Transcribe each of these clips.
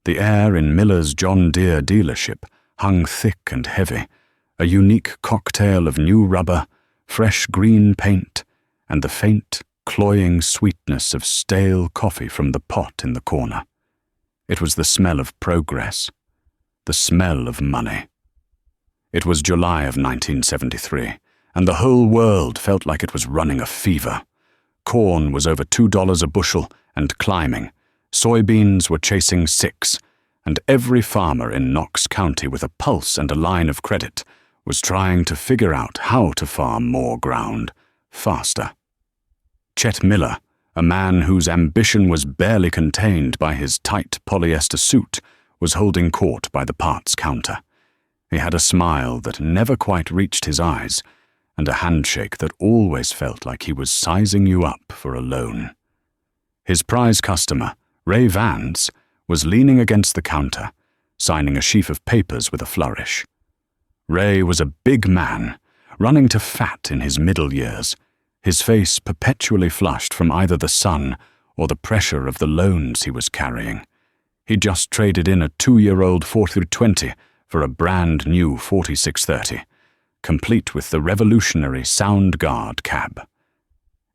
The air in Miller's John Deere dealership hung thick and heavy, a unique cocktail of new rubber, fresh green paint, and the faint, cloying sweetness of stale coffee from the pot in the corner. It was the smell of progress, the smell of money. It was July of 1973, and the whole world felt like it was running a fever. Corn was over $2 a bushel and climbing. Soybeans were chasing 6, and every farmer in Knox County with a pulse and a line of credit was trying to figure out how to farm more ground, faster. Chet Miller, a man whose ambition was barely contained by his tight polyester suit, was holding court by the parts counter. He had a smile that never quite reached his eyes, and a handshake that always felt like he was sizing you up for a loan. His prize customer, Ray Vance, was leaning against the counter, signing a sheaf of papers with a flourish. Ray was a big man, running to fat in his middle years, his face perpetually flushed from either the sun or the pressure of the loans he was carrying. He'd just traded in a 2-year-old 4-20 for a brand new 4630, complete with the revolutionary Sound Guard cab.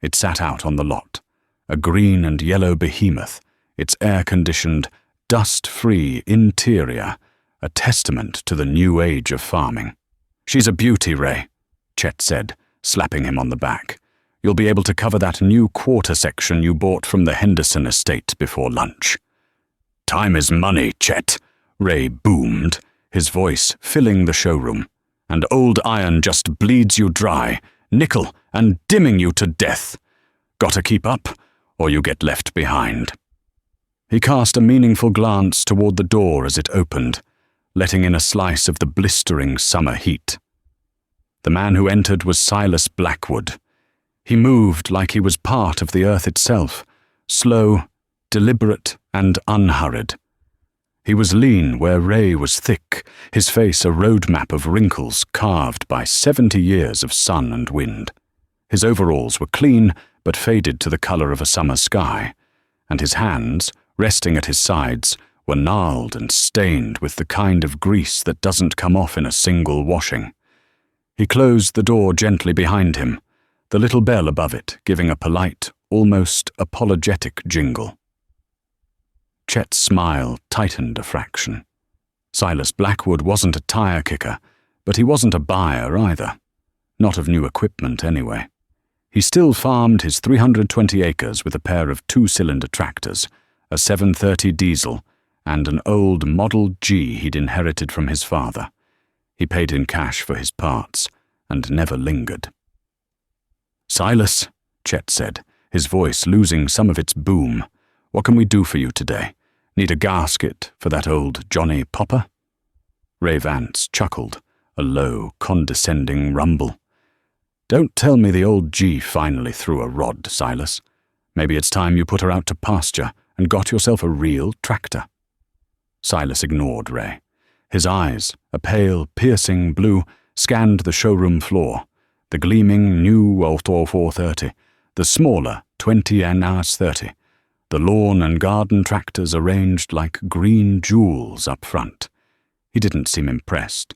It sat out on the lot, a green and yellow behemoth, its air-conditioned, dust-free interior, a testament to the new age of farming. "She's a beauty, Ray," Chet said, slapping him on the back. "You'll be able to cover that new quarter section you bought from the Henderson estate before lunch." "Time is money, Chet," Ray boomed, his voice filling the showroom. "And old iron just bleeds you dry, nickel and dimming you to death. Gotta keep up, or you get left behind." He cast a meaningful glance toward the door as it opened, letting in a slice of the blistering summer heat. The man who entered was Silas Blackwood. He moved like he was part of the earth itself, slow, deliberate, and unhurried. He was lean where Ray was thick, his face a roadmap of wrinkles carved by 70 years of sun and wind. His overalls were clean, but faded to the color of a summer sky, and his hands, resting at his sides, were gnarled and stained with the kind of grease that doesn't come off in a single washing. He closed the door gently behind him, the little bell above it giving a polite, almost apologetic jingle. Chet's smile tightened a fraction. Silas Blackwood wasn't a tire kicker, but he wasn't a buyer either. Not of new equipment, anyway. He still farmed his 320 acres with a pair of 2-cylinder tractors, a 730 diesel, and an old Model G he'd inherited from his father. He paid in cash for his parts, and never lingered. "Silas," Chet said, his voice losing some of its boom, "what can we do for you today? Need a gasket for that old Johnny Popper?" Ray Vance chuckled, a low, condescending rumble. "Don't tell me the old G finally threw a rod, Silas. Maybe it's time you put her out to pasture and got yourself a real tractor." Silas ignored Ray. His eyes, a pale, piercing blue, scanned the showroom floor, the gleaming new Auto 430, the smaller 20NS30, the lawn and garden tractors arranged like green jewels up front. He didn't seem impressed.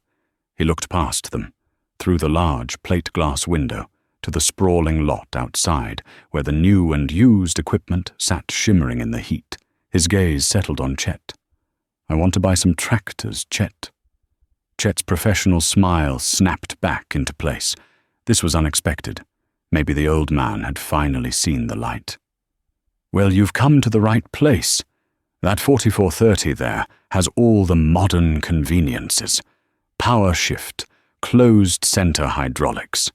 He looked past them, through the large plate-glass window, to the sprawling lot outside, where the new and used equipment sat shimmering in the heat. His gaze settled on Chet. "I want to buy some tractors, Chet." Chet's professional smile snapped back into place. This was unexpected. Maybe the old man had finally seen the light. "Well, you've come to the right place. That 4430 there has all the modern conveniences. Power shift, closed center hydraulics.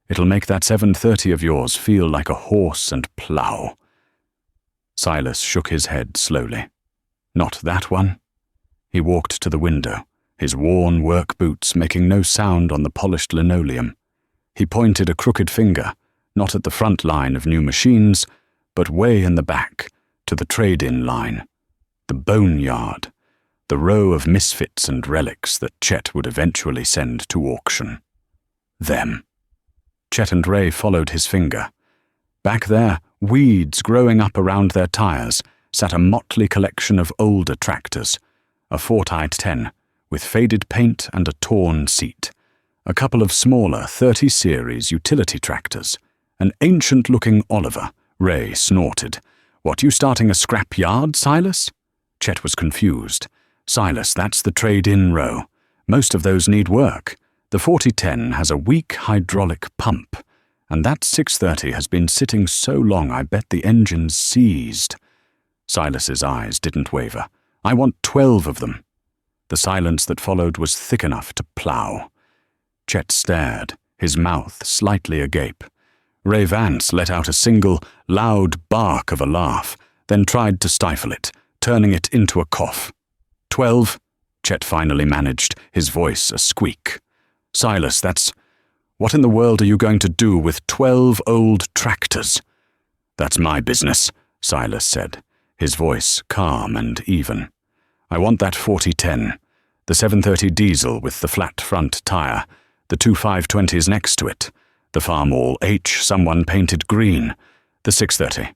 It'll make that 730 of yours feel like a horse and plow." Silas shook his head slowly. "Not that one." He walked to the window, his worn work boots making no sound on the polished linoleum. He pointed a crooked finger, not at the front line of new machines, but way in the back, to the trade-in line, the boneyard, the row of misfits and relics that Chet would eventually send to auction. Them. Chet and Ray followed his finger. Back there, weeds growing up around their tires, sat a motley collection of older tractors, a 4x10 with faded paint and a torn seat, a couple of smaller 30 series utility tractors, an ancient-looking Oliver. Ray snorted. "What, you starting a scrap yard, Silas?" Chet was confused. "Silas, that's the trade-in row. Most of those need work. The 4010 has a weak hydraulic pump, and that 630 has been sitting so long I bet the engine's seized." Silas's eyes didn't waver. "I want 12 of them." The silence that followed was thick enough to plow. Chet stared, his mouth slightly agape. Ray Vance let out a single, loud bark of a laugh, then tried to stifle it, turning it into a cough. 12, Chet finally managed, his voice a squeak. "Silas, that's... What in the world are you going to do with 12 old tractors?" "That's my business," Silas said, his voice calm and even. "I want that 4010, the 730 diesel with the flat front tire, the two 520s next to it, the Farmall H someone painted green, the 630,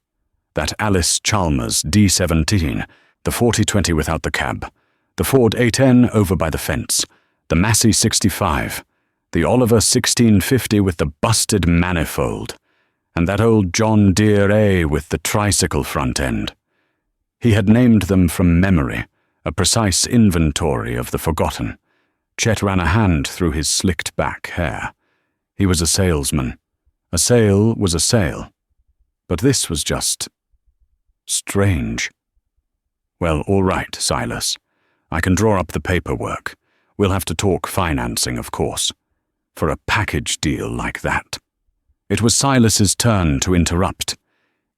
that Alice Chalmers D17, the 4020 without the cab, the Ford A10 over by the fence, the Massey 65, the Oliver 1650 with the busted manifold, and that old John Deere A with the tricycle front end." He had named them from memory, a precise inventory of the forgotten. Chet ran a hand through his slicked-back hair. He was a salesman. A sale was a sale. But this was just... strange. "Well, all right, Silas. I can draw up the paperwork. We'll have to talk financing, of course. For a package deal like that." It was Silas's turn to interrupt.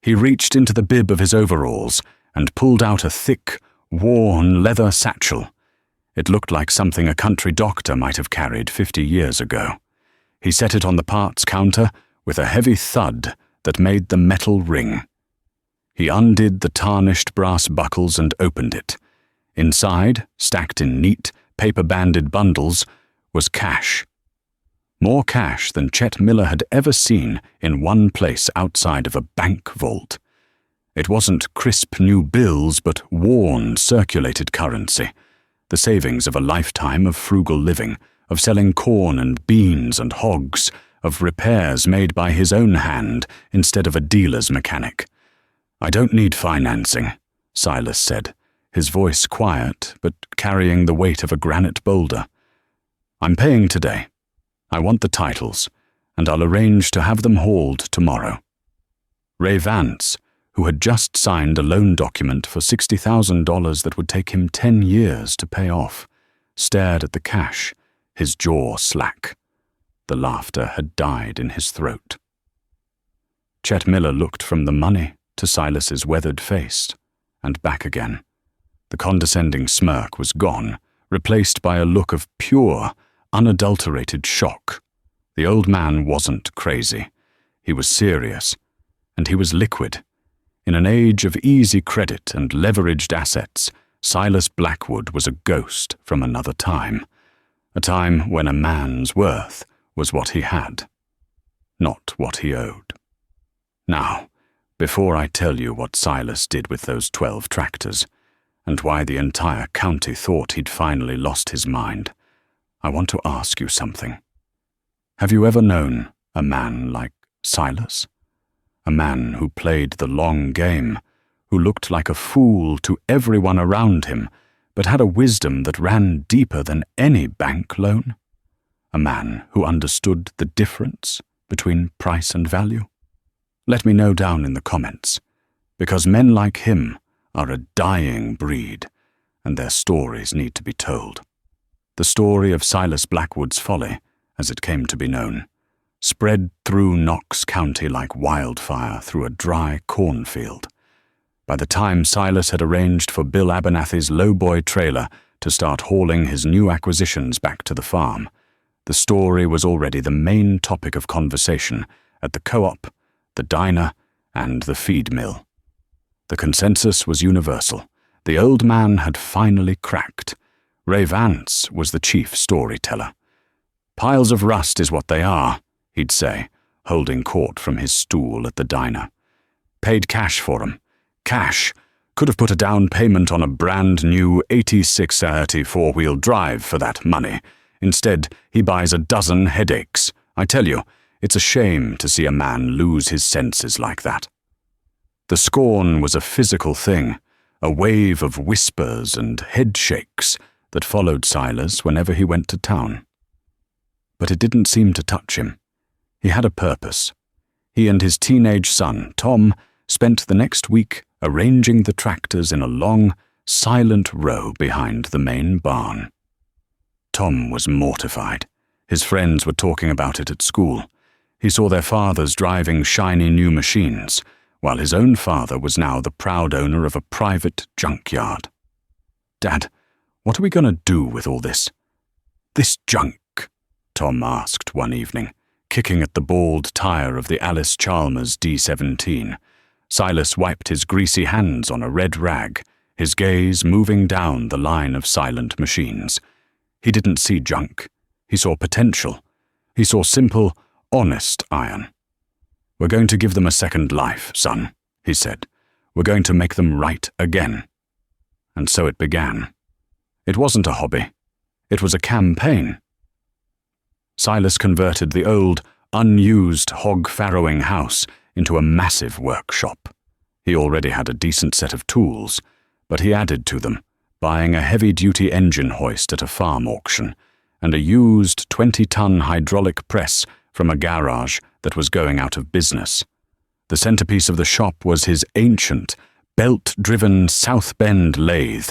He reached into the bib of his overalls and pulled out a thick, worn leather satchel. It looked like something a country doctor might have carried 50 years ago. He set it on the parts counter with a heavy thud that made the metal ring. He undid the tarnished brass buckles and opened it. Inside, stacked in neat, paper-banded bundles, was cash. More cash than Chet Miller had ever seen in one place outside of a bank vault. It wasn't crisp new bills, but worn, circulated currency, the savings of a lifetime of frugal living, of selling corn and beans and hogs, of repairs made by his own hand instead of a dealer's mechanic. "I don't need financing," Silas said, his voice quiet but carrying the weight of a granite boulder. "I'm paying today. I want the titles, and I'll arrange to have them hauled tomorrow." Ray Vance, who had just signed a loan document for $60,000 that would take him 10 years to pay off, stared at the cash, his jaw slack. The laughter had died in his throat. Chet Miller looked from the money to Silas's weathered face, and back again. The condescending smirk was gone, replaced by a look of pure, unadulterated shock. The old man wasn't crazy. He was serious, and he was liquid. In an age of easy credit and leveraged assets, Silas Blackwood was a ghost from another time, a time when a man's worth was what he had, not what he owed. Now, before I tell you what Silas did with those 12 tractors, and why the entire county thought he'd finally lost his mind, I want to ask you something. Have you ever known a man like Silas? A man who played the long game, who looked like a fool to everyone around him, but had a wisdom that ran deeper than any bank loan? A man who understood the difference between price and value? Let me know down in the comments, because men like him are a dying breed, and their stories need to be told. The story of Silas Blackwood's folly, as it came to be known, spread through Knox County like wildfire through a dry cornfield. By the time Silas had arranged for Bill Abernathy's lowboy trailer to start hauling his new acquisitions back to the farm, the story was already the main topic of conversation at the co-op, the diner, and the feed mill. The consensus was universal. The old man had finally cracked. Ray Vance was the chief storyteller. "Piles of rust is what they are," he'd say, holding court from his stool at the diner. "Paid cash for 'em. Cash. Could have put a down payment on a brand new 8630 four-wheel drive for that money. Instead, he buys a dozen headaches. I tell you, it's a shame to see a man lose his senses like that. The scorn was a physical thing, a wave of whispers and headshakes that followed Silas whenever he went to town. But it didn't seem to touch him. He had a purpose. He and his teenage son, Tom, spent the next week arranging the tractors in a long, silent row behind the main barn. Tom was mortified. His friends were talking about it at school. He saw their fathers driving shiny new machines, while his own father was now the proud owner of a private junkyard. "Dad, what are we going to do with all this? This junk?" Tom asked one evening, kicking at the bald tire of the Alice Chalmers D17. Silas wiped his greasy hands on a red rag, his gaze moving down the line of silent machines. He didn't see junk. He saw potential. He saw simple, honest iron. "We're going to give them a second life, son," he said. "We're going to make them right again." And so it began. It wasn't a hobby. It was a campaign. Silas converted the old, unused hog-farrowing house into a massive workshop. He already had a decent set of tools, but he added to them, buying a heavy-duty engine hoist at a farm auction and a used 20-ton hydraulic press from a garage that was going out of business. The centerpiece of the shop was his ancient, belt-driven South Bend lathe,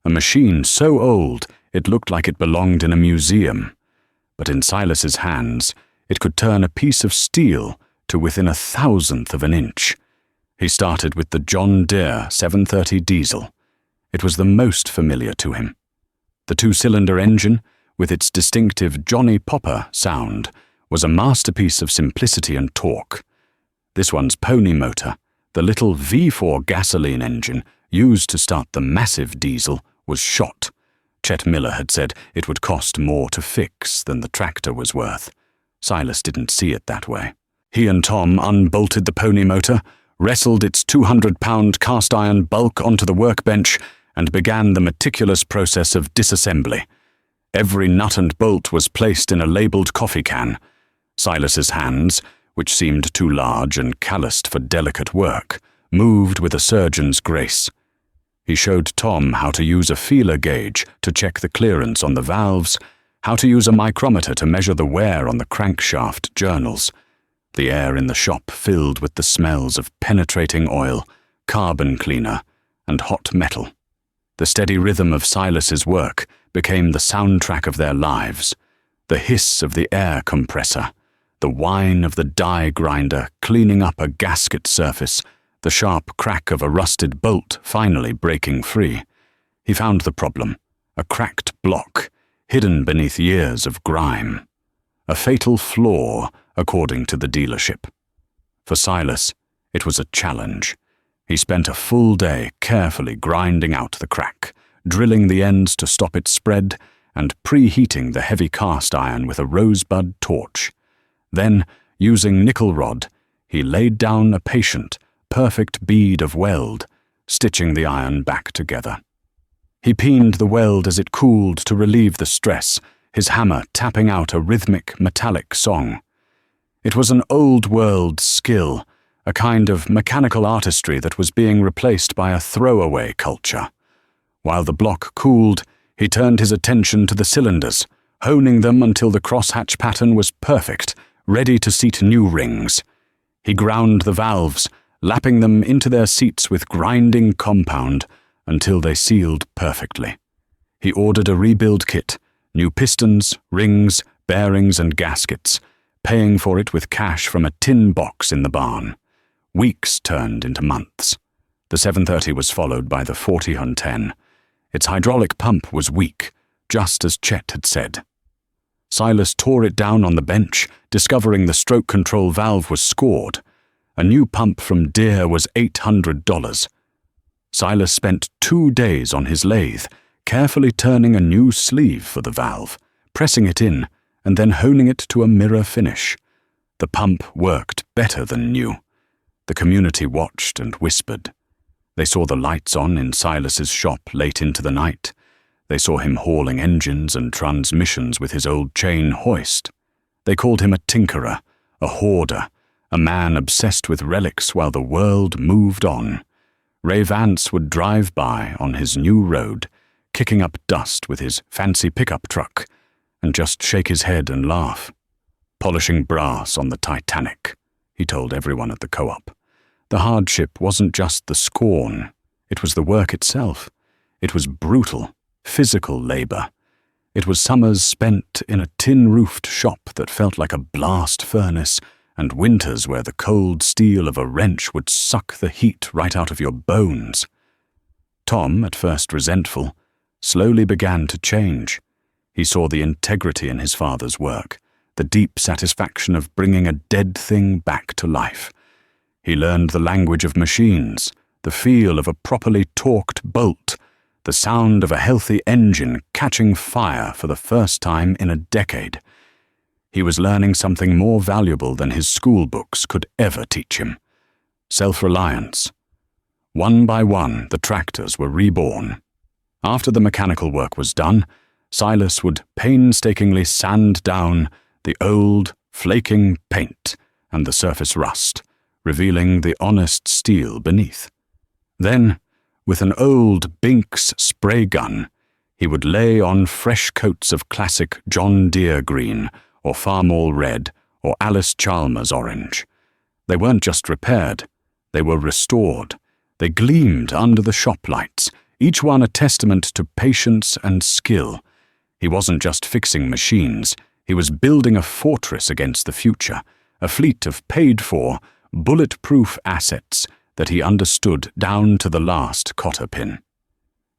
a machine so old it looked like it belonged in a museum. But in Silas's hands, it could turn a piece of steel to within 1/1000th of an inch. He started with the John Deere 730 diesel. It was the most familiar to him. The two-cylinder engine, with its distinctive Johnny Popper sound, was a masterpiece of simplicity and torque. This one's pony motor, the little V4 gasoline engine used to start the massive diesel, was shot. Chet Miller had said it would cost more to fix than the tractor was worth. Silas didn't see it that way. He and Tom unbolted the pony motor, wrestled its 200-pound cast-iron bulk onto the workbench, and began the meticulous process of disassembly. Every nut and bolt was placed in a labeled coffee can. Silas's hands, which seemed too large and calloused for delicate work, moved with a surgeon's grace. He showed Tom how to use a feeler gauge to check the clearance on the valves, how to use a micrometer to measure the wear on the crankshaft journals. The air in the shop filled with the smells of penetrating oil, carbon cleaner, and hot metal. The steady rhythm of Silas's work became the soundtrack of their lives. The hiss of the air compressor, the whine of the die grinder cleaning up a gasket surface, the sharp crack of a rusted bolt finally breaking free. He found the problem, a cracked block, hidden beneath years of grime. A fatal flaw, according to the dealership. For Silas, it was a challenge. He spent a full day carefully grinding out the crack, drilling the ends to stop it spread, and preheating the heavy cast iron with a rosebud torch. Then, using nickel rod, he laid down a patient, perfect bead of weld, stitching the iron back together. He peened the weld as it cooled to relieve the stress, his hammer tapping out a rhythmic, metallic song. It was an old-world skill, a kind of mechanical artistry that was being replaced by a throwaway culture. While the block cooled, he turned his attention to the cylinders, honing them until the crosshatch pattern was perfect, ready to seat new rings. He ground the valves, lapping them into their seats with grinding compound until they sealed perfectly. He ordered a rebuild kit, new pistons, rings, bearings, and gaskets, paying for it with cash from a tin box in the barn. Weeks turned into months. The 730 was followed by the 40-10. Its hydraulic pump was weak, just as Chet had said. Silas tore it down on the bench, discovering the stroke control valve was scored. A new pump from Deere was $800. Silas spent 2 days on his lathe, carefully turning a new sleeve for the valve, pressing it in, and then honing it to a mirror finish. The pump worked better than new. The community watched and whispered. They saw the lights on in Silas's shop late into the night. They saw him hauling engines and transmissions with his old chain hoist. They called him a tinkerer, a hoarder, a man obsessed with relics while the world moved on. Ray Vance would drive by on his new road, kicking up dust with his fancy pickup truck, and just shake his head and laugh. Polishing brass on the Titanic, he told everyone at the co-op. The hardship wasn't just the scorn, it was the work itself. It was brutal, physical labor. It was summers spent in a tin-roofed shop that felt like a blast furnace, and winters where the cold steel of a wrench would suck the heat right out of your bones. Tom, at first resentful, slowly began to change. He saw the integrity in his father's work, the deep satisfaction of bringing a dead thing back to life. He learned the language of machines, the feel of a properly torqued bolt, the sound of a healthy engine catching fire for the first time in a decade. He was learning something more valuable than his school books could ever teach him: self-reliance. One by one, the tractors were reborn. After the mechanical work was done, Silas would painstakingly sand down the old, flaking paint and the surface rust, revealing the honest steel beneath. Then, with an old Binks spray gun, he would lay on fresh coats of classic John Deere green, or Farmall red, or Alice Chalmers orange. They weren't just repaired, they were restored. They gleamed under the shop lights, each one a testament to patience and skill. He wasn't just fixing machines, he was building a fortress against the future, a fleet of paid-for, bulletproof assets that he understood down to the last cotter pin.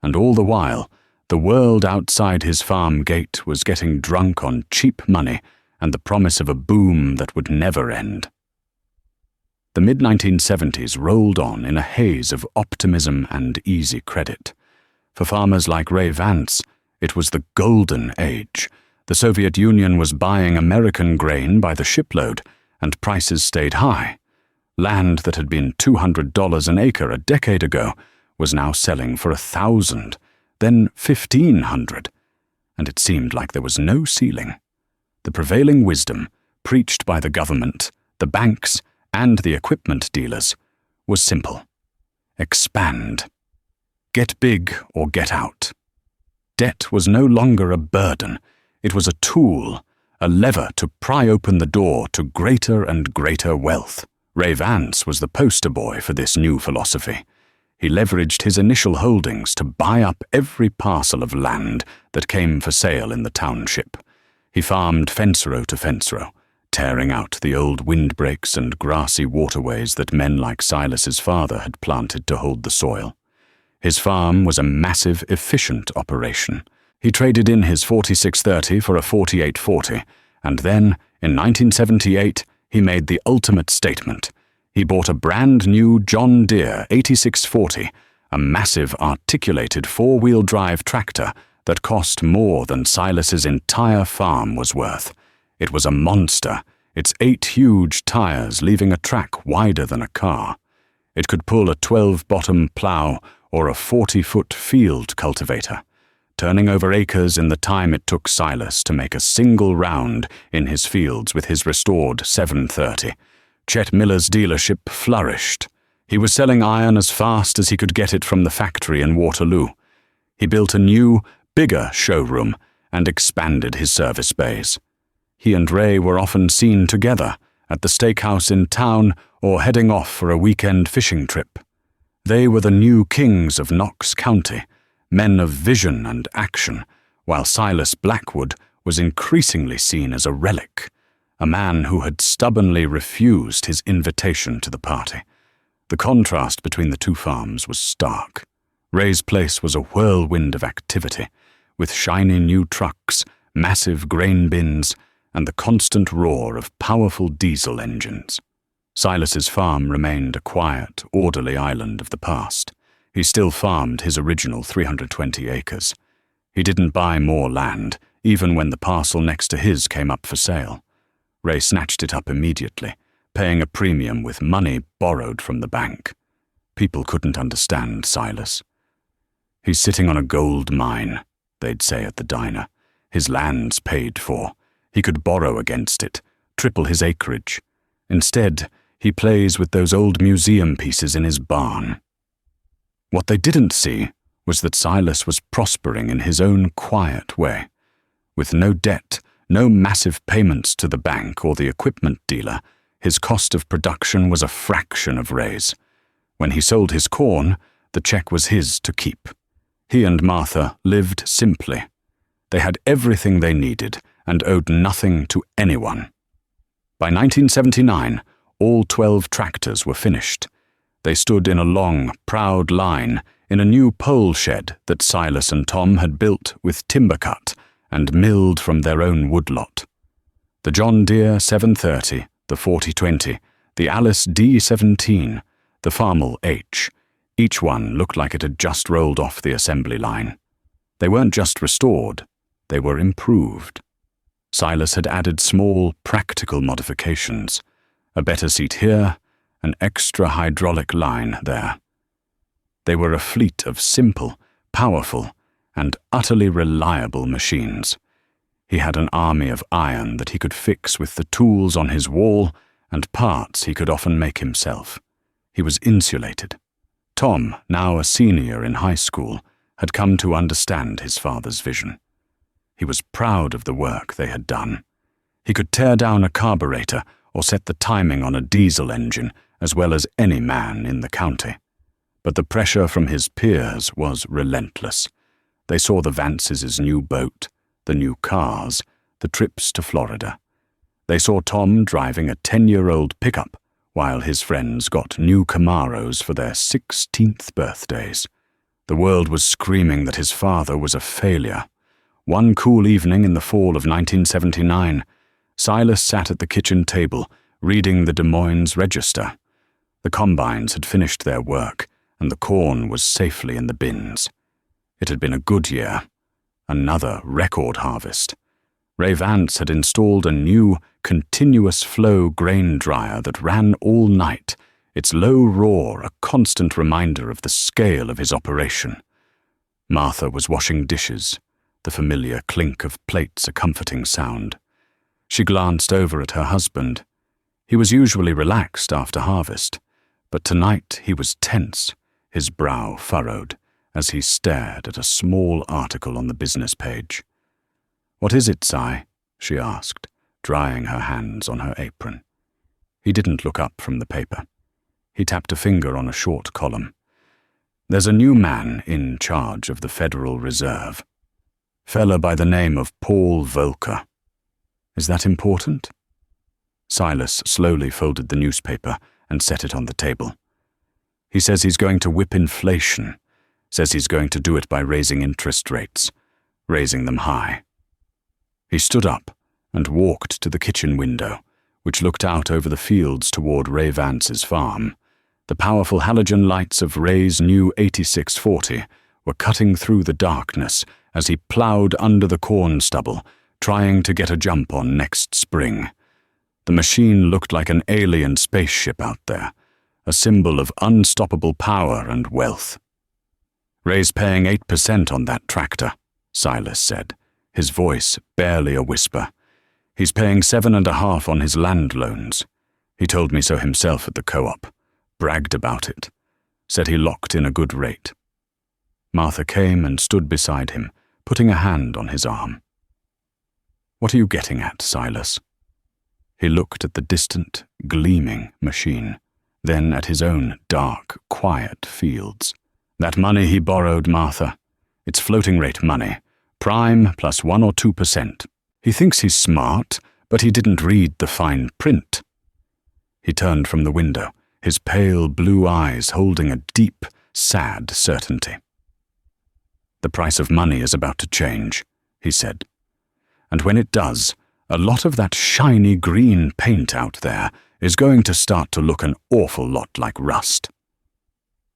And all the while, the world outside his farm gate was getting drunk on cheap money and the promise of a boom that would never end. The mid-1970s rolled on in a haze of optimism and easy credit. For farmers like Ray Vance, it was the golden age. The Soviet Union was buying American grain by the shipload, and prices stayed high. Land that had been $200 an acre a decade ago was now selling for $1,000, then $1,500, and it seemed like there was no ceiling. The prevailing wisdom, preached by the government, the banks, and the equipment dealers, was simple: expand. Get big or get out. Debt was no longer a burden, it was a tool, a lever to pry open the door to greater and greater wealth. Ray Vance was the poster boy for this new philosophy. He leveraged his initial holdings to buy up every parcel of land that came for sale in the township. He farmed fence row to fence row, tearing out the old windbreaks and grassy waterways that men like Silas's father had planted to hold the soil. His farm was a massive, efficient operation. He traded in his 4630 for a 4840, and then, in 1978, he made the ultimate statement. He bought a brand new John Deere 8640, a massive articulated four-wheel drive tractor that cost more than Silas's entire farm was worth. It was a monster, its 8 huge tires leaving a track wider than a car. It could pull a 12-bottom plow or a 40-foot field cultivator, turning over acres in the time it took Silas to make a single round in his fields with his restored 730. Chet Miller's dealership flourished. He was selling iron as fast as he could get it from the factory in Waterloo. He built a new, bigger showroom and expanded his service bays. He and Ray were often seen together at the steakhouse in town or heading off for a weekend fishing trip. They were the new kings of Knox County, men of vision and action, while Silas Blackwood was increasingly seen as a relic, a man who had stubbornly refused his invitation to the party. The contrast between the two farms was stark. Ray's place was a whirlwind of activity, with shiny new trucks, massive grain bins, and the constant roar of powerful diesel engines. Silas's farm remained a quiet, orderly island of the past. He still farmed his original 320 acres. He didn't buy more land, even when the parcel next to his came up for sale. Ray snatched it up immediately, paying a premium with money borrowed from the bank. People couldn't understand Silas. "He's sitting on a gold mine," they'd say at the diner. "His land's paid for. He could borrow against it, triple his acreage. Instead, he plays with those old museum pieces in his barn." What they didn't see was that Silas was prospering in his own quiet way. With no debt, no massive payments to the bank or the equipment dealer, his cost of production was a fraction of Ray's. When he sold his corn, the check was his to keep. He and Martha lived simply. They had everything they needed and owed nothing to anyone. By 1979, all 12 tractors were finished. They stood in a long, proud line in a new pole shed that Silas and Tom had built with timber cut and milled from their own woodlot. The John Deere 730, the 4020, the Alice D17, the Farmel H, each one looked like it had just rolled off the assembly line. They weren't just restored, they were improved. Silas had added small, practical modifications. A better seat here, an extra hydraulic line there. They were a fleet of simple, powerful, and utterly reliable machines. He had an army of iron that he could fix with the tools on his wall and parts he could often make himself. He was insulated. Tom, now a senior in high school, had come to understand his father's vision. He was proud of the work they had done. He could tear down a carburetor or set the timing on a diesel engine as well as any man in the county. But the pressure from his peers was relentless. They saw the Vances' new boat, the new cars, the trips to Florida. They saw Tom driving a 10-year-old pickup while his friends got new Camaros for their 16th birthdays. The world was screaming that his father was a failure. One cool evening in the fall of 1979, Silas sat at the kitchen table, reading the Des Moines Register. The combines had finished their work, and the corn was safely in the bins. It had been a good year. Another record harvest. Ray Vance had installed a new, continuous flow grain dryer that ran all night, its low roar a constant reminder of the scale of his operation. Martha was washing dishes, the familiar clink of plates a comforting sound. She glanced over at her husband. He was usually relaxed after harvest, but tonight he was tense, his brow furrowed, as he stared at a small article on the business page. "What is it, Si?" she asked, drying her hands on her apron. He didn't look up from the paper. He tapped a finger on a short column. "There's a new man in charge of the Federal Reserve. Fella by the name of Paul Volcker. Is that important?" Silas slowly folded the newspaper and set it on the table. "He says he's going to whip inflation. Says he's going to do it by raising interest rates, raising them high." He stood up and walked to the kitchen window, which looked out over the fields toward Ray Vance's farm. The powerful halogen lights of Ray's new 8640 were cutting through the darkness as he plowed under the corn stubble, trying to get a jump on next spring. The machine looked like an alien spaceship out there, a symbol of unstoppable power and wealth. "Ray's paying 8% on that tractor," Silas said, his voice barely a whisper. "He's paying 7.5 on his land loans. He told me so himself at the co-op, bragged about it, said he locked in a good rate." Martha came and stood beside him, putting a hand on his arm. "What are you getting at, Silas?" He looked at the distant, gleaming machine, then at his own dark, quiet fields. "That money he borrowed, Martha. It's floating rate money, prime plus 1 or 2%. He thinks he's smart, but he didn't read the fine print." He turned from the window, his pale blue eyes holding a deep, sad certainty. "The price of money is about to change," he said. "And when it does, a lot of that shiny green paint out there is going to start to look an awful lot like rust."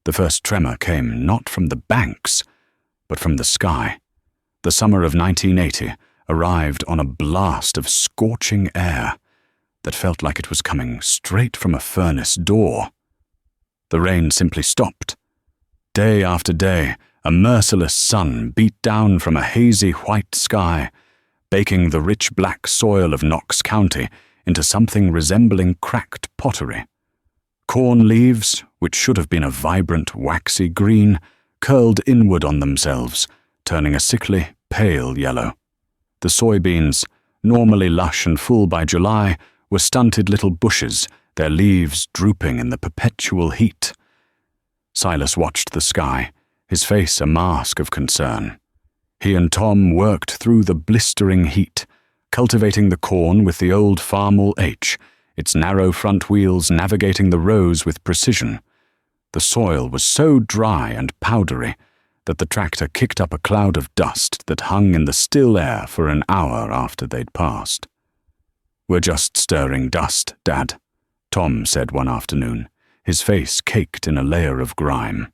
The first tremor came not from the banks, but from the sky. The summer of 1980 arrived on a blast of scorching air that felt like it was coming straight from a furnace door. The rain simply stopped. Day after day, a merciless sun beat down from a hazy white sky, baking the rich black soil of Knox County into something resembling cracked pottery. Corn leaves, which should have been a vibrant, waxy green, curled inward on themselves, turning a sickly, pale yellow. The soybeans, normally lush and full by July, were stunted little bushes, their leaves drooping in the perpetual heat. Silas watched the sky, his face a mask of concern. He and Tom worked through the blistering heat, cultivating the corn with the old Farmall H, its narrow front wheels navigating the rows with precision. The soil was so dry and powdery that the tractor kicked up a cloud of dust that hung in the still air for an hour after they'd passed. "We're just stirring dust, Dad," Tom said one afternoon, his face caked in a layer of grime.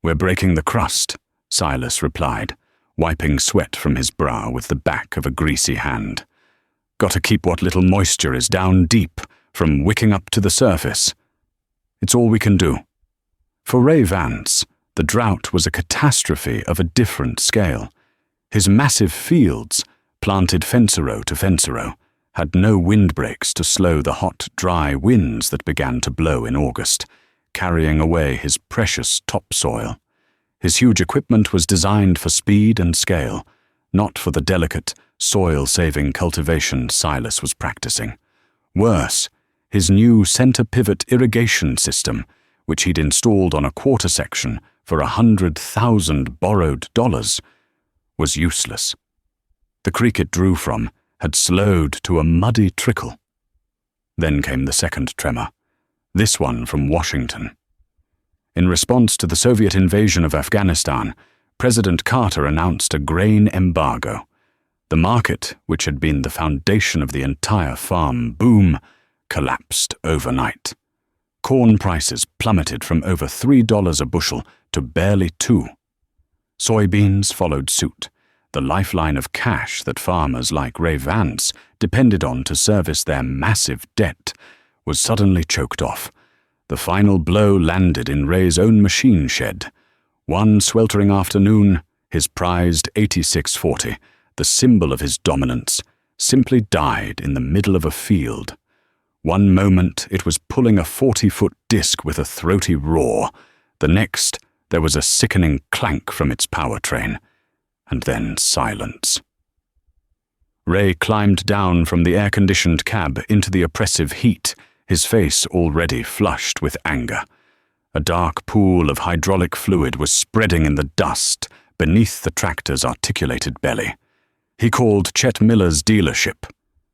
"We're breaking the crust," Silas replied, wiping sweat from his brow with the back of a greasy hand. "Got to keep what little moisture is down deep from wicking up to the surface. It's all we can do." For Ray Vance, the drought was a catastrophe of a different scale. His massive fields, planted fence row to fence row, had no windbreaks to slow the hot, dry winds that began to blow in August, carrying away his precious topsoil. His huge equipment was designed for speed and scale, not for the delicate, soil-saving cultivation Silas was practicing. Worse, his new center-pivot irrigation system, which he'd installed on a quarter section for $100,000 borrowed dollars, was useless. The creek it drew from had slowed to a muddy trickle. Then came the second tremor, this one from Washington. In response to the Soviet invasion of Afghanistan, President Carter announced a grain embargo. The market, which had been the foundation of the entire farm boom, collapsed overnight. Corn prices plummeted from over $3 a bushel to barely $2. Soybeans followed suit. The lifeline of cash that farmers like Ray Vance depended on to service their massive debt was suddenly choked off. The final blow landed in Ray's own machine shed. One sweltering afternoon, his prized 8640, the symbol of his dominance, simply died in the middle of a field. One moment it was pulling a 40-foot disc with a throaty roar. The next, there was a sickening clank from its powertrain. And then silence. Ray climbed down from the air-conditioned cab into the oppressive heat, his face already flushed with anger. A dark pool of hydraulic fluid was spreading in the dust beneath the tractor's articulated belly. He called Chet Miller's dealership.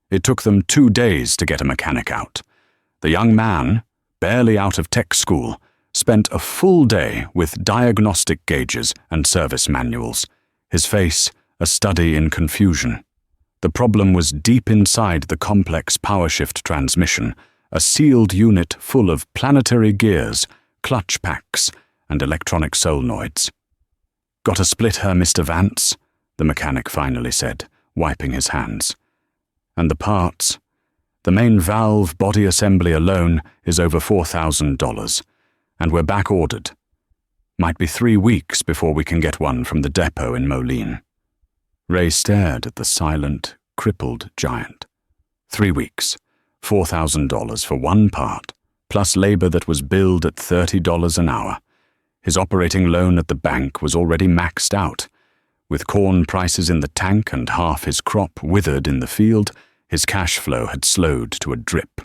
It took them 2 days to get a mechanic out. The young man, barely out of tech school, spent a full day with diagnostic gauges and service manuals, his face a study in confusion. The problem was deep inside the complex powershift transmission, a sealed unit full of planetary gears, clutch packs, and electronic solenoids. "Got to split her, Mr. Vance," the mechanic finally said, wiping his hands. "And the parts? The main valve body assembly alone is over $4,000, and we're back-ordered. Might be 3 weeks before we can get one from the depot in Moline." Ray stared at the silent, crippled giant. 3 weeks, $4,000 for one part, plus labor that was billed at $30 an hour. His operating loan at the bank was already maxed out. With corn prices in the tank and half his crop withered in the field, his cash flow had slowed to a drip.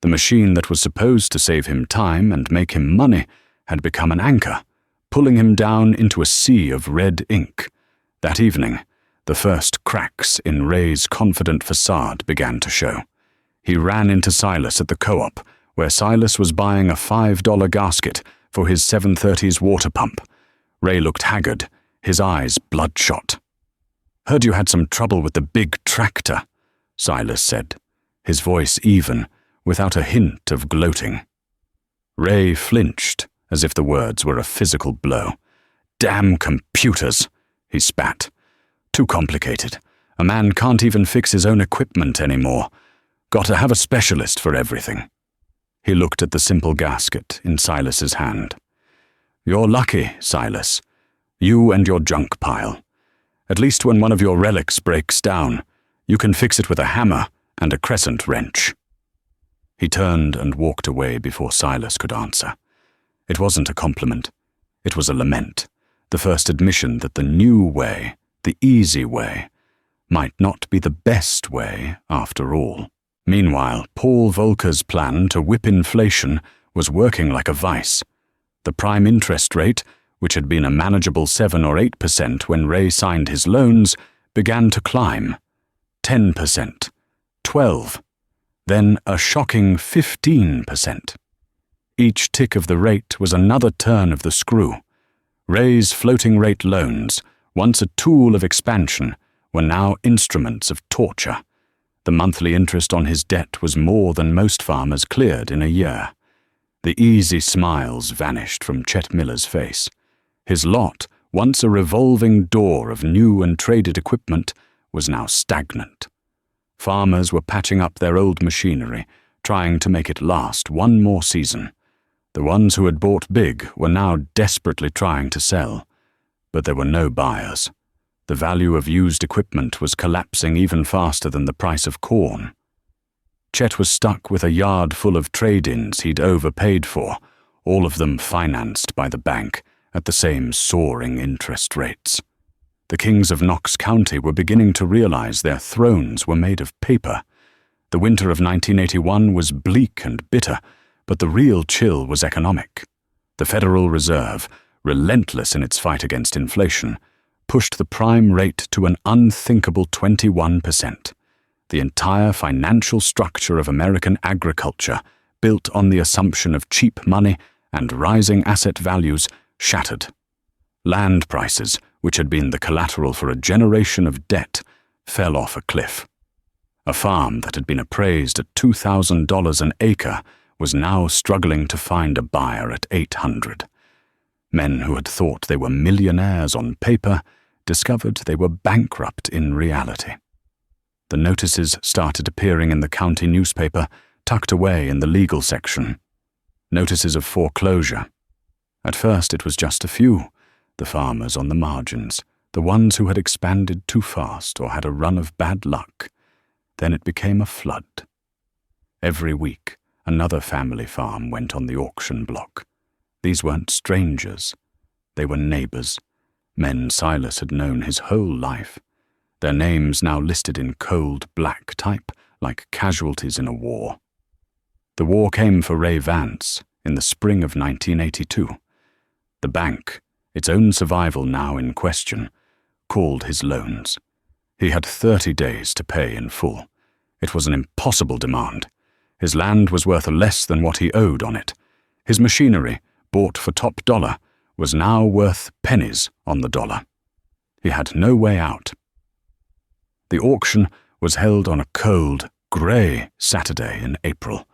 The machine that was supposed to save him time and make him money had become an anchor, pulling him down into a sea of red ink. That evening, the first cracks in Ray's confident facade began to show. He ran into Silas at the co-op, where Silas was buying a $5 gasket for his 730's water pump. Ray looked haggard, his eyes bloodshot. "Heard you had some trouble with the big tractor," Silas said, his voice even, without a hint of gloating. Ray flinched, as if the words were a physical blow. "Damn computers," he spat. "Too complicated. A man can't even fix his own equipment anymore. Got to have a specialist for everything." He looked at the simple gasket in Silas's hand. "You're lucky, Silas. You and your junk pile. At least when one of your relics breaks down, you can fix it with a hammer and a crescent wrench." He turned and walked away before Silas could answer. It wasn't a compliment. It was a lament, the first admission that the new way, the easy way, might not be the best way after all. Meanwhile, Paul Volcker's plan to whip inflation was working like a vice. The prime interest rate, which had been a manageable 7 or 8% when Ray signed his loans, began to climb. 10%, 12%, then a shocking 15%. Each tick of the rate was another turn of the screw. Ray's floating rate loans, once a tool of expansion, were now instruments of torture. The monthly interest on his debt was more than most farmers cleared in a year. The easy smiles vanished from Chet Miller's face. His lot, once a revolving door of new and traded equipment, was now stagnant. Farmers were patching up their old machinery, trying to make it last one more season. The ones who had bought big were now desperately trying to sell, but there were no buyers. The value of used equipment was collapsing even faster than the price of corn. Chet was stuck with a yard full of trade-ins he'd overpaid for, all of them financed by the bank at the same soaring interest rates. The kings of Knox County were beginning to realize their thrones were made of paper. The winter of 1981 was bleak and bitter, but the real chill was economic. The Federal Reserve, relentless in its fight against inflation, pushed the prime rate to an unthinkable 21%. The entire financial structure of American agriculture, built on the assumption of cheap money and rising asset values, shattered. Land prices, which had been the collateral for a generation of debt, fell off a cliff. A farm that had been appraised at $2,000 an acre was now struggling to find a buyer at $800. Men who had thought they were millionaires on paper discovered they were bankrupt in reality. The notices started appearing in the county newspaper, tucked away in the legal section. Notices of foreclosure. At first it was just a few, the farmers on the margins, the ones who had expanded too fast or had a run of bad luck. Then it became a flood. Every week, another family farm went on the auction block. These weren't strangers. They were neighbors, men Silas had known his whole life. Their names now listed in cold black type, like casualties in a war. The war came for Ray Vance in the spring of 1982. The bank, its own survival now in question, called his loans. He had 30 days to pay in full. It was an impossible demand. His land was worth less than what he owed on it. His machinery, bought for top dollar, was now worth pennies on the dollar. He had no way out. The auction was held on a cold, grey Saturday in April.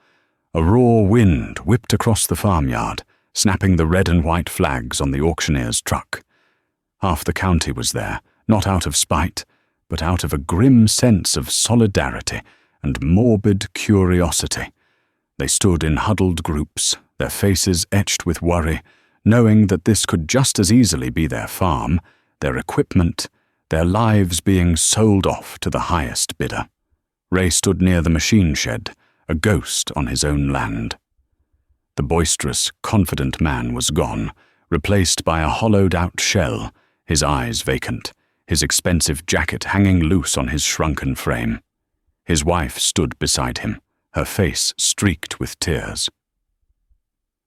A raw wind whipped across the farmyard, snapping the red and white flags on the auctioneer's truck. Half the county was there, not out of spite, but out of a grim sense of solidarity and morbid curiosity. They stood in huddled groups, their faces etched with worry, knowing that this could just as easily be their farm, their equipment, their lives being sold off to the highest bidder. Ray stood near the machine shed, a ghost on his own land. The boisterous, confident man was gone, replaced by a hollowed-out shell, his eyes vacant, his expensive jacket hanging loose on his shrunken frame. His wife stood beside him, her face streaked with tears.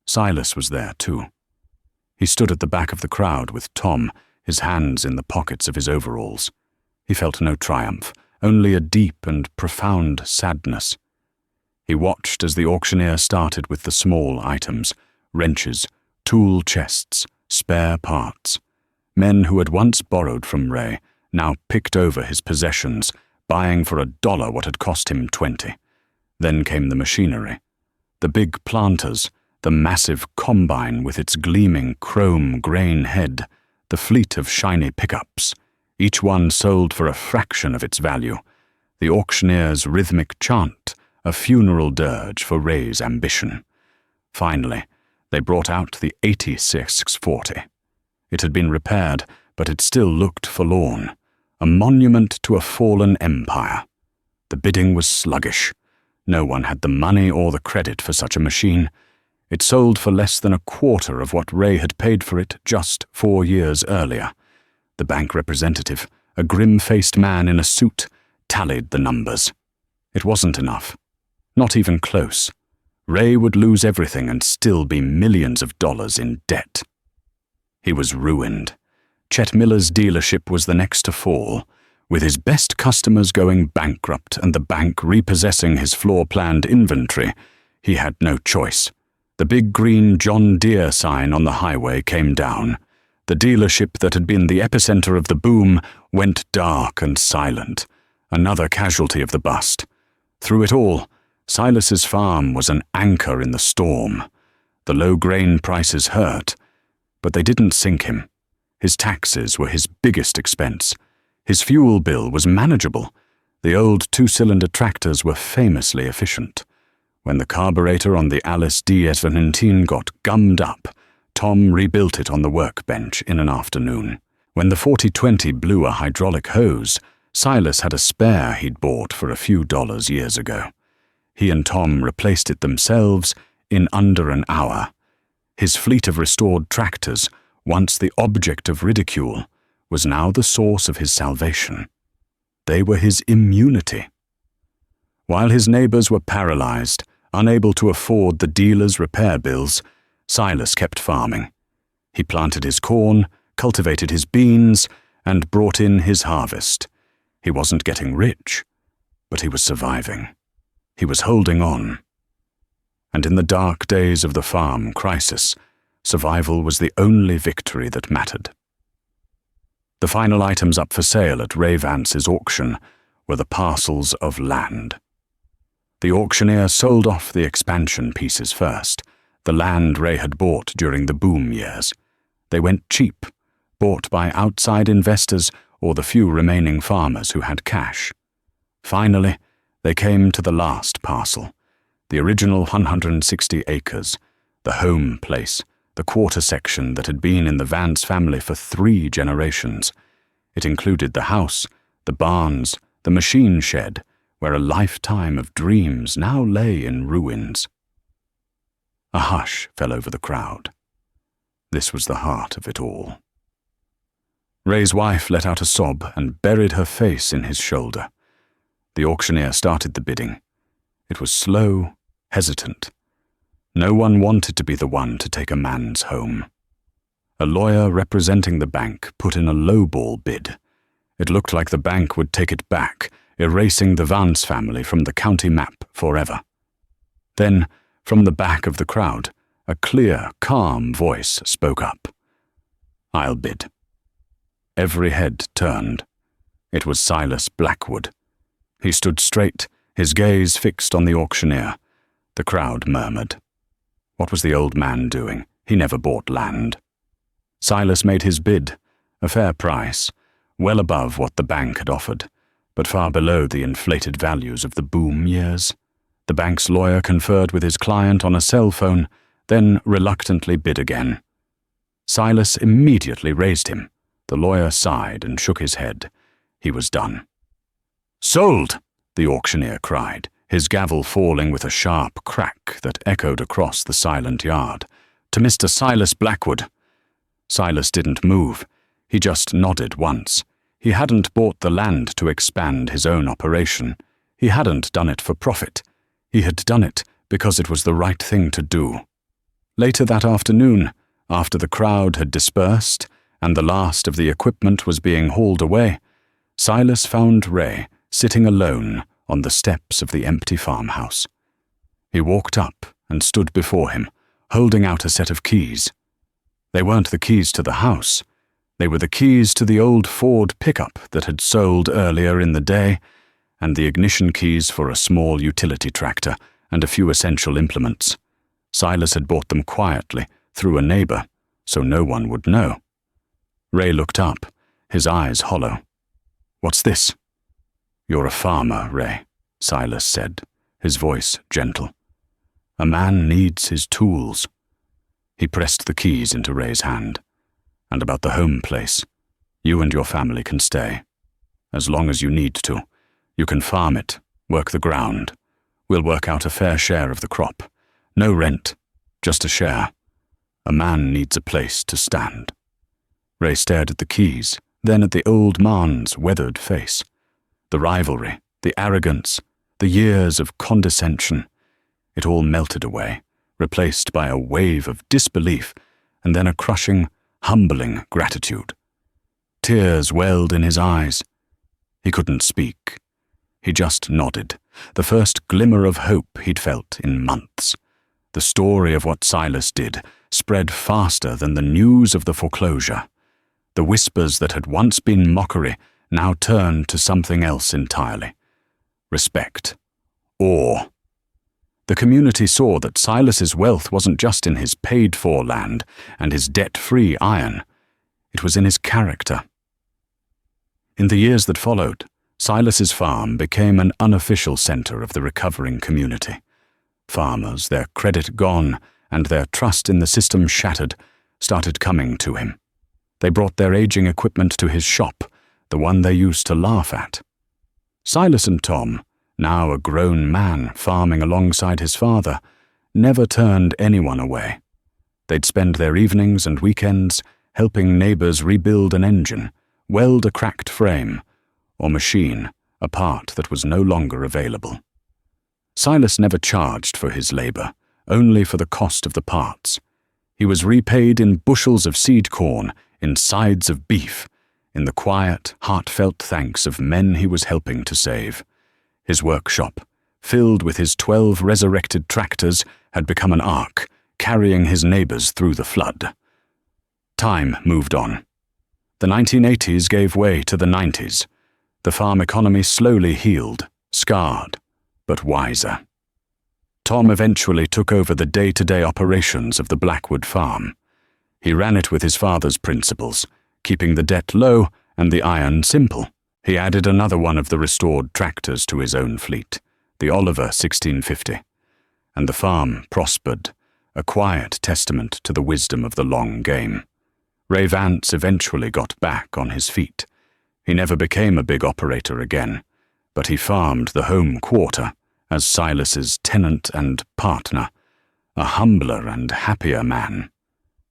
Silas was there, too. He stood at the back of the crowd with Tom, his hands in the pockets of his overalls. He felt no triumph, only a deep and profound sadness. He watched as the auctioneer started with the small items, wrenches, tool chests, spare parts. Men who had once borrowed from Ray now picked over his possessions, buying for $1 what had cost him 20. Then came the machinery. The big planters, the massive combine with its gleaming chrome grain head, the fleet of shiny pickups, each one sold for a fraction of its value. The auctioneer's rhythmic chant, a funeral dirge for Ray's ambition. Finally, they brought out the 8640. It had been repaired, but it still looked forlorn, a monument to a fallen empire. The bidding was sluggish. No one had the money or the credit for such a machine. It sold for less than a quarter of what Ray had paid for it just 4 years earlier. The bank representative, a grim-faced man in a suit, tallied the numbers. It wasn't enough. Not even close. Ray would lose everything and still be millions of dollars in debt. He was ruined. Chet Miller's dealership was the next to fall, with his best customers going bankrupt and the bank repossessing his floor-planned inventory. He had no choice. The big green John Deere sign on the highway came down. The dealership that had been the epicenter of the boom went dark and silent, another casualty of the bust. Through it all, Silas's farm was an anchor in the storm. The low grain prices hurt, but they didn't sink him. His taxes were his biggest expense. His fuel bill was manageable. The old 2-cylinder tractors were famously efficient. When the carburetor on the Alice DS-17 got gummed up, Tom rebuilt it on the workbench in an afternoon. When the 4020 blew a hydraulic hose, Silas had a spare he'd bought for a few dollars years ago. He and Tom replaced it themselves in under an hour. His fleet of restored tractors, once the object of ridicule, was now the source of his salvation. They were his immunity. While his neighbors were paralyzed, unable to afford the dealer's repair bills, Silas kept farming. He planted his corn, cultivated his beans, and brought in his harvest. He wasn't getting rich, but he was surviving. He was holding on. And in the dark days of the farm crisis, survival was the only victory that mattered. The final items up for sale at Ray Vance's auction were the parcels of land. The auctioneer sold off the expansion pieces first, the land Ray had bought during the boom years. They went cheap, bought by outside investors or the few remaining farmers who had cash. Finally, they came to the last parcel, the original 160 acres, the home place, the quarter section that had been in the Vance family for 3 generations. It included the house, the barns, the machine shed, where a lifetime of dreams now lay in ruins. A hush fell over the crowd. This was the heart of it all. Ray's wife let out a sob and buried her face in his shoulder. The auctioneer started the bidding. It was slow, hesitant. No one wanted to be the one to take a man's home. A lawyer representing the bank put in a lowball bid. It looked like the bank would take it back, erasing the Vance family from the county map forever. Then, from the back of the crowd, a clear, calm voice spoke up. "I'll bid." Every head turned. It was Silas Blackwood. He stood straight, his gaze fixed on the auctioneer. The crowd murmured. What was the old man doing? He never bought land. Silas made his bid, a fair price, well above what the bank had offered, but far below the inflated values of the boom years. The bank's lawyer conferred with his client on a cell phone, then reluctantly bid again. Silas immediately raised him. The lawyer sighed and shook his head. He was done. "Sold!" the auctioneer cried, his gavel falling with a sharp crack that echoed across the silent yard. "To Mr. Silas Blackwood." Silas didn't move. He just nodded once. He hadn't bought the land to expand his own operation. He hadn't done it for profit. He had done it because it was the right thing to do. Later that afternoon, after the crowd had dispersed and the last of the equipment was being hauled away, Silas found Ray sitting alone on the steps of the empty farmhouse. He walked up and stood before him, holding out a set of keys. They weren't the keys to the house. They were the keys to the old Ford pickup that had sold earlier in the day, and the ignition keys for a small utility tractor and a few essential implements. Silas had bought them quietly, through a neighbor, so no one would know. Ray looked up, his eyes hollow. "What's this?" "You're a farmer, Ray," Silas said, his voice gentle. A man needs his tools. He pressed the keys into Ray's hand. And about the home place, you and your family can stay. As long as you need to. You can farm it, work the ground. We'll work out a fair share of the crop. No rent, just a share. A man needs a place to stand. Ray stared at the keys, then at the old man's weathered face. The rivalry, the arrogance, the years of condescension. It all melted away, replaced by a wave of disbelief and then a crushing, humbling gratitude. Tears welled in his eyes. He couldn't speak. He just nodded, the first glimmer of hope he'd felt in months. The story of what Silas did spread faster than the news of the foreclosure. The whispers that had once been mockery now turned to something else entirely. Respect. Awe. The community saw that Silas's wealth wasn't just in his paid-for land and his debt-free iron. It was in his character. In the years that followed, Silas's farm became an unofficial center of the recovering community. Farmers, their credit gone and their trust in the system shattered, started coming to him. They brought their aging equipment to his shop, the one they used to laugh at. Silas and Tom, now a grown man farming alongside his father, never turned anyone away. They'd spend their evenings and weekends helping neighbors rebuild an engine, weld a cracked frame, or machine a part that was no longer available. Silas never charged for his labor, only for the cost of the parts. He was repaid in bushels of seed corn, in sides of beef, in the quiet, heartfelt thanks of men he was helping to save. His workshop, filled with his 12 resurrected tractors, had become an ark, carrying his neighbors through the flood. Time moved on. The 1980s gave way to the 90s. The farm economy slowly healed, scarred, but wiser. Tom eventually took over the day-to-day operations of the Blackwood farm. He ran it with his father's principles, keeping the debt low and the iron simple. He added another one of the restored tractors to his own fleet, the Oliver 1650, and the farm prospered, a quiet testament to the wisdom of the long game. Ray Vance eventually got back on his feet. He never became a big operator again, but he farmed the home quarter as Silas's tenant and partner, a humbler and happier man.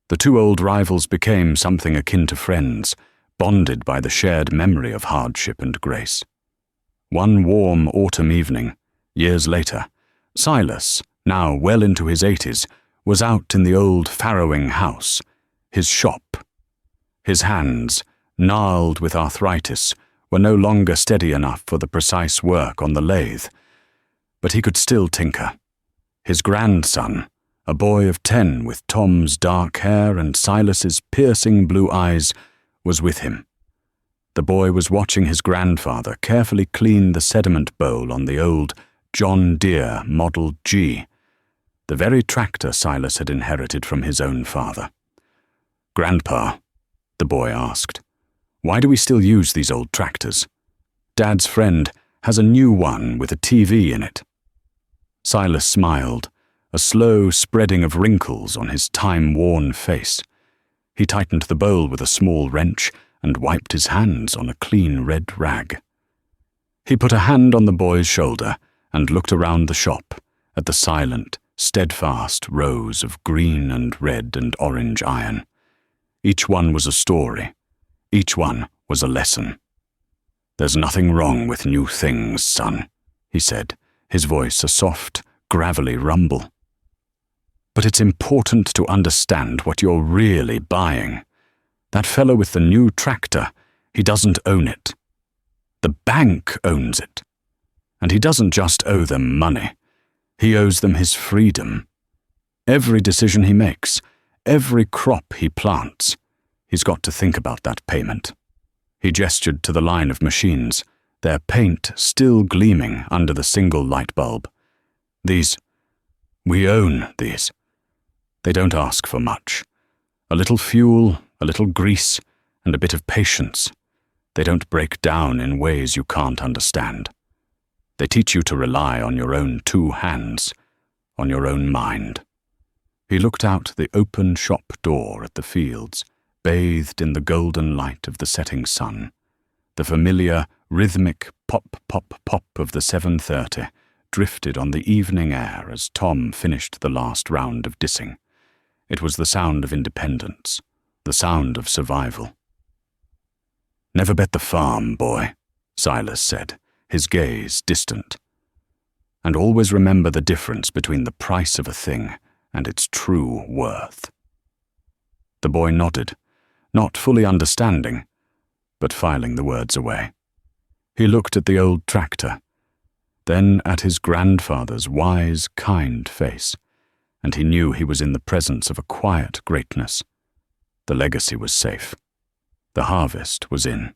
The two old rivals became something akin to friends, bonded by the shared memory of hardship and grace. One warm autumn evening, years later, Silas, now well into his 80s, was out in the old farrowing house, his shop. His hands, gnarled with arthritis, were no longer steady enough for the precise work on the lathe, but he could still tinker. His grandson, a boy of 10 with Tom's dark hair and Silas's piercing blue eyes, was with him. The boy was watching his grandfather carefully clean the sediment bowl on the old John Deere Model G, the very tractor Silas had inherited from his own father. "Grandpa," the boy asked, "why do we still use these old tractors? Dad's friend has a new one with a TV in it." Silas smiled, a slow spreading of wrinkles on his time-worn face. He tightened the bowl with a small wrench and wiped his hands on a clean red rag. He put a hand on the boy's shoulder and looked around the shop at the silent, steadfast rows of green and red and orange iron. Each one was a story. Each one was a lesson. "There's nothing wrong with new things, son," he said, his voice a soft, gravelly rumble. "But it's important to understand what you're really buying. That fellow with the new tractor, he doesn't own it. The bank owns it. And he doesn't just owe them money. He owes them his freedom. Every decision he makes, every crop he plants, he's got to think about that payment." He gestured to the line of machines, their paint still gleaming under the single light bulb. We own these. They don't ask for much. A little fuel, a little grease, and a bit of patience. They don't break down in ways you can't understand. They teach you to rely on your own two hands, on your own mind. He looked out the open shop door at the fields, bathed in the golden light of the setting sun. The familiar, rhythmic pop-pop-pop of the 7:30 drifted on the evening air as Tom finished the last round of dissing. It was the sound of independence, the sound of survival. "Never bet the farm, boy," Silas said, his gaze distant. "And always remember the difference between the price of a thing and its true worth." The boy nodded, not fully understanding, but filing the words away. He looked at the old tractor, then at his grandfather's wise, kind face, and he knew he was in the presence of a quiet greatness. The legacy was safe. The harvest was in.